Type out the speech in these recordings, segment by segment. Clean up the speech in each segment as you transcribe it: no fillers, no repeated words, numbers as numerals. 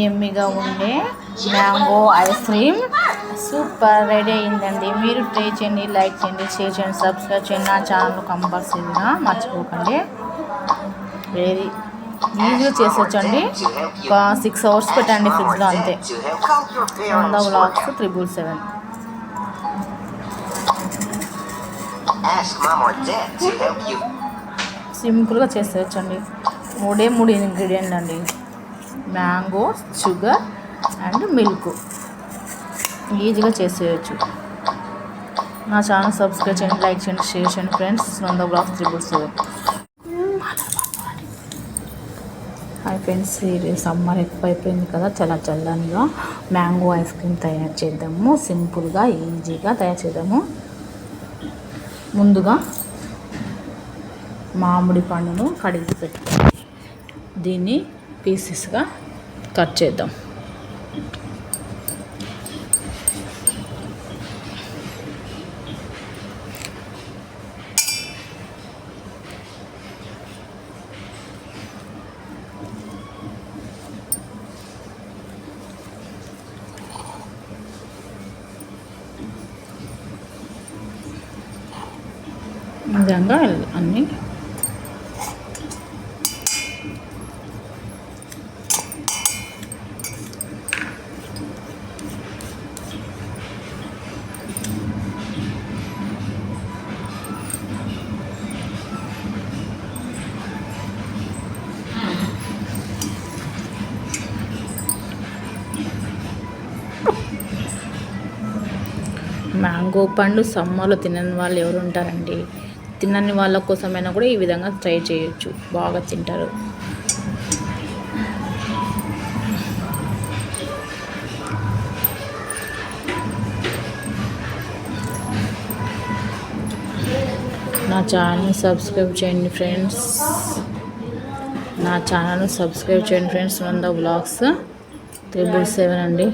ఎమ్మిగా ఉండే mango ice cream super ready అయిందండి. మీరు ట్రై చేయండి, లైక్ చేయండి, షేర్ చేయండి, సబ్స్క్రైబ్ చేయండి. నా ఛానల్ కంపల్సరీగా మర్చిపోకండి. వెరీ ఈజీగా చేసేయచ్చండి. ఒక 6 hours పెట్టండి ఫ్రిడ్జ్లో, అంతే. నందా వ్లాగ్స్ 777. సింపుల్గా చేసేయచ్చండి. 3 ఇంగ్రీడియంట్ అండి: మ్యాంగో, షుగర్ అండ్ మిల్క్. ఈజీగా చేసేయచ్చు. నా ఛానల్ సబ్స్క్రైబ్ చేయండి, లైక్ చేయండి, షేర్ చేయండి friends. Nanda vlogs 777. Hi friends, ఇది సమ్మర్ ఎక్కువ అయిపోయింది కదా, చాలా చల్లనిగా మ్యాంగో ఐస్ క్రీమ్ తయారు చేద్దాము. సింపుల్గా ఈజీగా తయారు చేద్దాము. ముందుగా మామిడి పండును కడిగి పెట్టుకోవాలి. దీన్ని పీసెస్గా కట్ చేద్దాం. ఈ విధంగా అన్నీ మ్యాంగో పండు సమ్మర్లో తినని వాళ్ళు ఎవరు ఉంటారండి? తినని వాళ్ళ కోసమైనా కూడా ఈ విధంగా ట్రై చేయొచ్చు, బాగా తింటారు. నా ఛానల్ సబ్స్క్రైబ్ చేయండి ఫ్రెండ్స్. నందా వ్లాగ్స్ 777 అండి.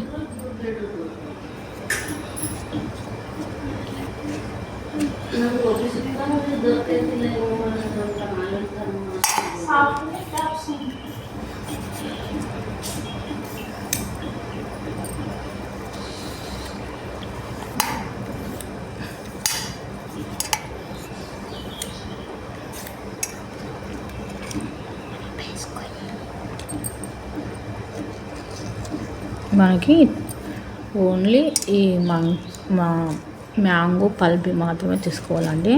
మనకి ఓన్లీ ఈ మ్యాంగో పల్ప్ మాత్రమే తీసుకోవాలండి.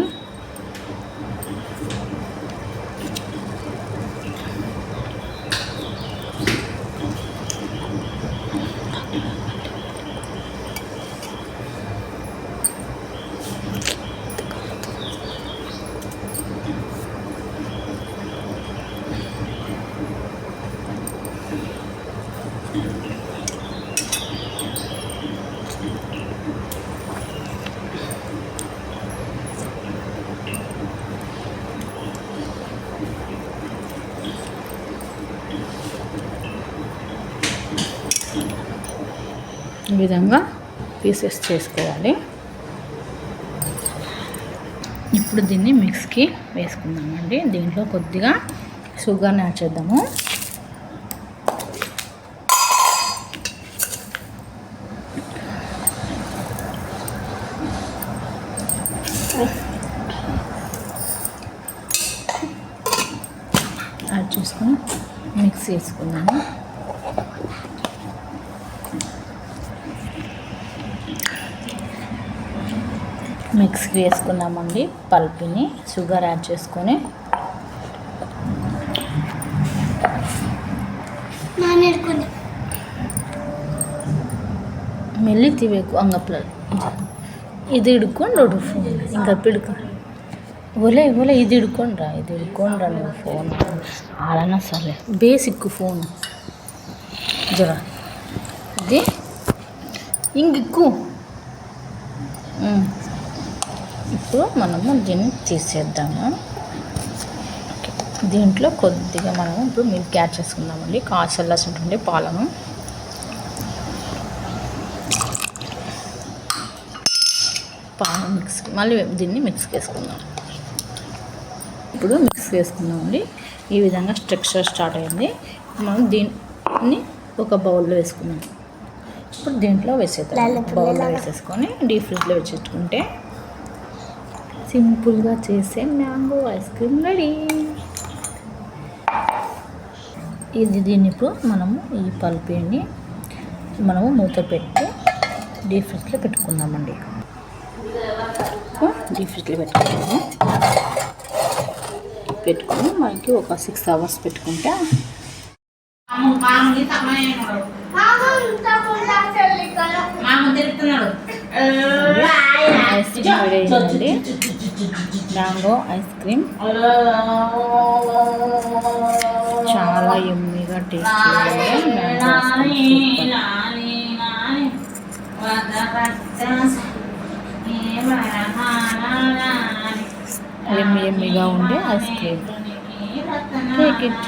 ఈ విధంగా పీసెస్ చేసుకోవాలి. ఇప్పుడు దీన్ని మిక్స్కి వేసుకుందామండి. దీంట్లో కొద్దిగా షుగర్ని యాడ్ చేద్దాము. యాడ్ చేసుకొని మిక్స్ చేసుకుందాము. మిక్స్కి వేసుకున్నామండి పల్పిని. షుగర్ యాడ్ చేసుకొని మెల్లి తీవేకు అంగప్ల ఇది ಹಿಡ್ಕೊಂಡು ಫೋನ್ ಹಿಂಗಪ್ಪ ಒಲೆ ಇದು ಹಿಡ್ಕೊಂಡ್ರಾ ನೀವು ಫೋನ್ ಆಳನ ಸಲೆ ಬೇಸಿಕ್ಕು ಫೋನು ಜರ ఇది ఇంగిక్కు. ఇప్పుడు మనము దీన్ని తీసేద్దాము. దీంట్లో కొద్దిగా మనము ఇప్పుడు మిల్క్ యాడ్ చేసుకుందామండి. చల్లాల్సినటువంటి పాలను మిక్స్ మళ్ళీ దీన్ని మిక్స్ చేసుకుందాం. ఇప్పుడు మిక్స్ చేసుకుందామండి. ఈ విధంగా స్ట్రక్చర్ స్టార్ట్ అయింది. మనం ని ఒక బౌల్లో వేసుకున్నాం. ఇప్పుడు దీంట్లో వేసేద్దాం. బౌల్లో వేసేసుకొని డీప్ ఫ్రిడ్జ్లో వేసేసుకుంటే సింపుల్గా చేసే మ్యాంగో ఐస్ క్రీమ్ రెడీ. దీన్ని ఇప్పుడు మనము ఈ పల్పీని మనము మూత పెట్టి డీప్ ఫ్రిడ్జ్లో పెట్టుకుందామండి. డీప్ ఫ్రిడ్జ్లో పెట్టుకొని మనకి ఒక 6 hours పెట్టుకుంటే ఐస్ క్రీమ్ రెడీ అయిందండి. మ్యాంగో ఐస్ క్రీమ్ చాలా యమ్మీగా టేస్టీ. యమ్మీగా ఉండే ఐస్ క్రీమ్. Take it.